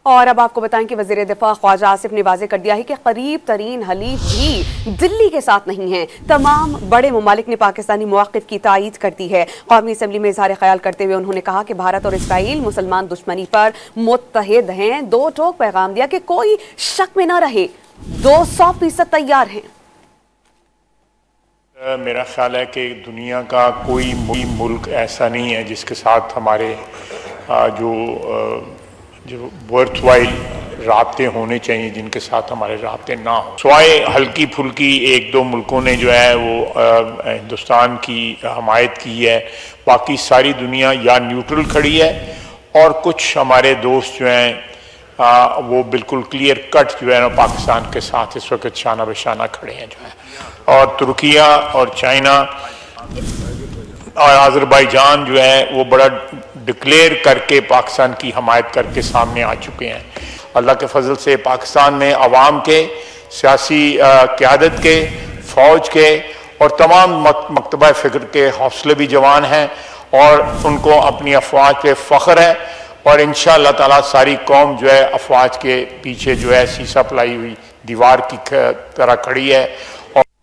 और अब आपको बताएं कि वज़ीर दिफा ख्वाजा आसिफ ने वाज़ेह कर दिया है कि करीब तरीन हलीफ भी दिल्ली के साथ नहीं है। तमाम बड़े ममालिक ने पाकिस्तानी मौक़िफ़ की तायीद कर दी है। कौमी असम्बली में इज़हार ख्याल करते हुए उन्होंने कहा कि भारत और इसराइल मुसलमान दुश्मनी पर मुत्तहिद हैं। दो टोक पैगाम दिया कि कोई शक में न रहे, 200% तैयार हैं। मेरा ख्याल है कि दुनिया का कोई मुल्क ऐसा नहीं है जिसके साथ हमारे जो वर्थवाइल राब्ते होने चाहिए, जिनके साथ हमारे राब्ते ना हो। स्वाय हल्की फुल्की एक दो मुल्कों ने जो है वो हिंदुस्तान की हमायत की है, बाकी सारी दुनिया या न्यूट्रल खड़ी है और कुछ हमारे दोस्त जो हैं वो बिल्कुल क्लियर कट जो है ना पाकिस्तान के साथ इस वक्त शाना बशाना खड़े हैं जो है। और तुर्किया और चाइना और अज़रबैजान जो है वो बड़ा डिक्लेयर करके पाकिस्तान की हमायत करके सामने आ चुके हैं। अल्लाह के फजल से पाकिस्तान में अवाम के, सियासी क़यादत के, फ़ौज के और तमाम मकतबा फ़िक्र के हौसले भी जवान हैं और उनको अपनी अफवाज पे फ़ख्र है। और इंशाअल्लाह ताला सारी कौम जो है अफवाज के पीछे जो है शीशा पलाई हुई दीवार की तरह खड़ी है।